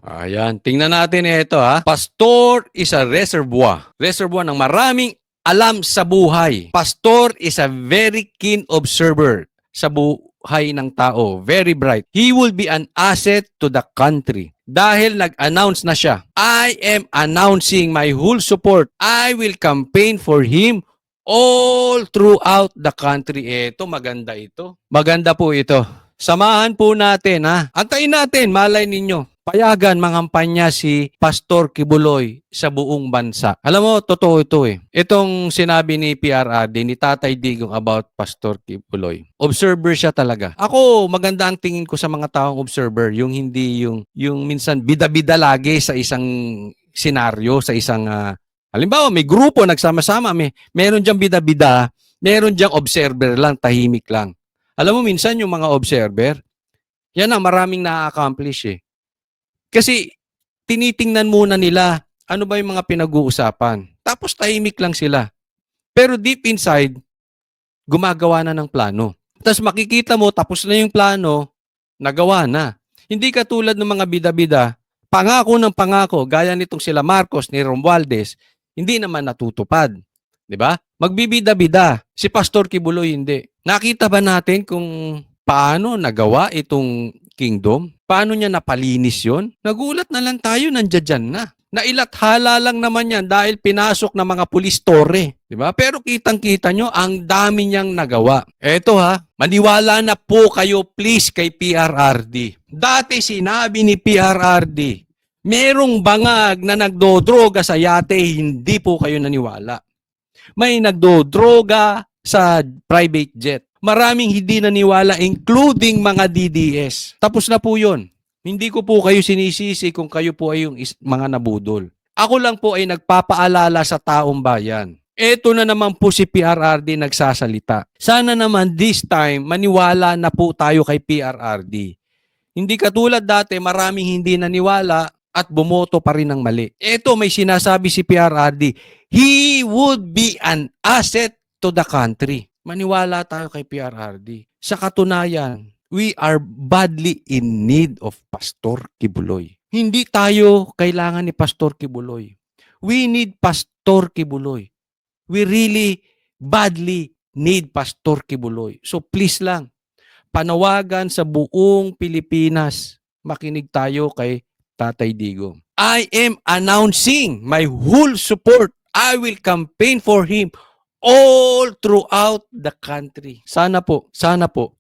Ayan, tingnan natin ito ha. Pastor is a reservoir. Reservoir ng maraming alam sa buhay. Pastor is a very keen observer sa buhay ng tao. Very bright. He will be an asset to the country. Dahil nag-announce na siya, I am announcing my whole support. I will campaign for him all throughout the country. Ito, maganda ito. Maganda po ito. Samahan po natin ha. Antayin natin, malay ninyo. Payagan mangampanya si Pastor Kibuloy sa buong bansa. Alam mo, totoo ito eh. Itong sinabi ni PRRD, ni Tatay Digong about Pastor Kibuloy. Observer siya talaga. Ako, maganda ang tingin ko sa mga taong observer. Yung hindi yung minsan bida-bida lagi sa isang senaryo, sa isang halimbawa, may grupo nagsama-sama, meron diyang bida-bida, meron diyang observer lang, tahimik lang. Alam mo, minsan yung mga observer, yan ang maraming na-accomplish eh. Kasi tinitingnan muna nila ano ba yung mga pinag-uusapan. Tapos tahimik lang sila. Pero deep inside, gumagawa na ng plano. Tapos makikita mo, tapos na yung plano, nagawa na. Hindi katulad ng mga bida-bida, pangako ng pangako, gaya nitong sila Marcos, ni Romualdez, hindi naman natutupad. 'Di ba? Magbibida-bida. Si Pastor Kibuloy hindi. Nakita ba natin kung paano nagawa itong kingdom? Paano niya napalinis yon? Nagulat na lang tayo, nandiyan na. Nailathala lang naman yan dahil pinasok ng mga pulis tore. Diba? Pero kitang-kita nyo, ang dami niyang nagawa. Eto ha, maniwala na po kayo please kay PRRD. Dati sinabi ni PRRD, merong bangag na nagdodroga sa yate, hindi po kayo naniwala. May nagdodroga sa private jet. Maraming hindi naniwala, including mga DDS. Tapos na po yun. Hindi ko po kayo sinisisi kung kayo po ay yung mga nabudol. Ako lang po ay nagpapaalala sa taong bayan. Ito na naman po si PRRD nagsasalita. Sana naman this time, maniwala na po tayo kay PRRD. Hindi katulad dati, maraming hindi naniwala at bumoto pa rin ng mali. Ito may sinasabi si PRRD, he would be an asset to the country. Maniwala tayo kay PRRD. Sa katunayan, we are badly in need of Pastor Kibuloy. Hindi tayo kailangan ni Pastor Kibuloy. We need Pastor Kibuloy. We really badly need Pastor Kibuloy. So please lang, panawagan sa buong Pilipinas, makinig tayo kay Tatay Digong. I am announcing my whole support. I will campaign for him all throughout the country. Sana po,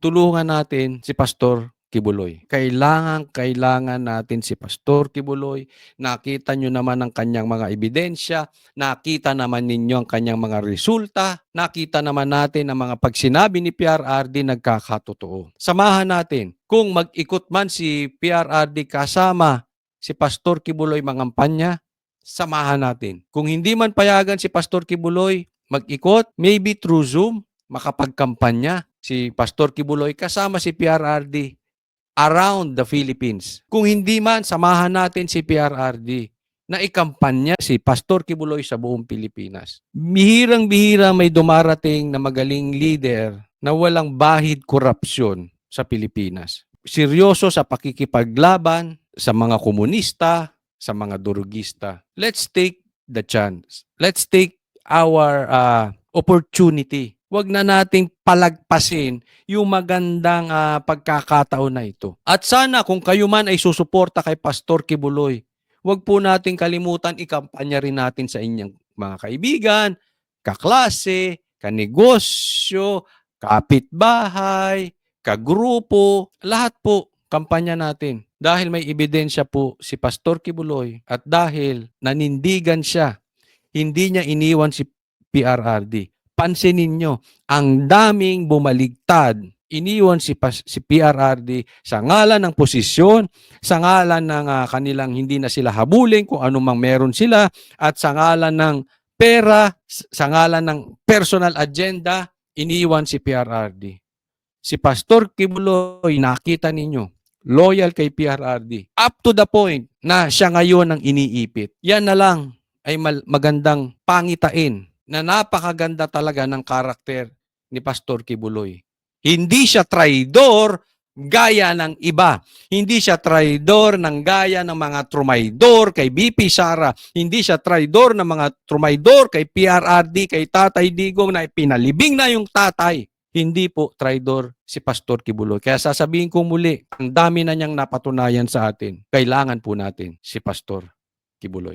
tulungan natin si Pastor Kibuloy. Kailangan natin si Pastor Kibuloy. Nakita nyo naman ang kanyang mga ebidensya. Nakita naman ninyo ang kanyang mga resulta. Nakita naman natin ang mga pagsinabi ni PRRD nagkakatotoo. Samahan natin. Kung mag-ikot man si PRRD kasama si Pastor Kibuloy mangampanya, samahan natin. Kung hindi man payagan si Pastor Kibuloy mag-ikot, maybe through Zoom, makapagkampanya si Pastor Kibuloy kasama si PRRD around the Philippines. Kung hindi man, samahan natin si PRRD na ikampanya si Pastor Kibuloy sa buong Pilipinas. Bihirang-bihira may dumarating na magaling leader na walang bahid korupsyon sa Pilipinas. Seryoso sa pakikipaglaban sa mga komunista, sa mga durugista. Let's take the chance. Let's take our opportunity. Huwag na nating palagpasin yung magandang pagkakataon na ito. At sana kung kayo man ay susuporta kay Pastor Kibuloy, huwag po nating kalimutan ikampanya rin natin sa inyong mga kaibigan, kaklase, kanegosyo, kapitbahay, kagrupo, lahat po kampanya natin. Dahil may ebidensya po si Pastor Kibuloy at dahil nanindigan siya, hindi niya iniwan si PRRD. Pansinin nyo, ang daming bumaligtad. Iniwan si PRRD sa ngalan ng posisyon, sa ngalan ng kanilang hindi na sila habulin kung anumang meron sila, at sa ngalan ng pera, sa ngalan ng personal agenda, iniwan si PRRD. Si Pastor Kibuloy, nakita ninyo, loyal kay PRRD. Up to the point na siya ngayon ang iniipit. Yan na lang ay magandang pangitain na napakaganda talaga ng karakter ni Pastor Kibuloy. Hindi siya traidor gaya ng iba. Hindi siya traidor ng gaya ng mga trumaydor kay BP Sara. Hindi siya traidor ng mga trumaydor kay PRRD, kay Tatay Digong na pinalibing na yung tatay. Hindi po traidor si Pastor Kibuloy. Kaya sasabihin ko muli, ang dami na niyang napatunayan sa atin. Kailangan po natin si Pastor Kibuloy.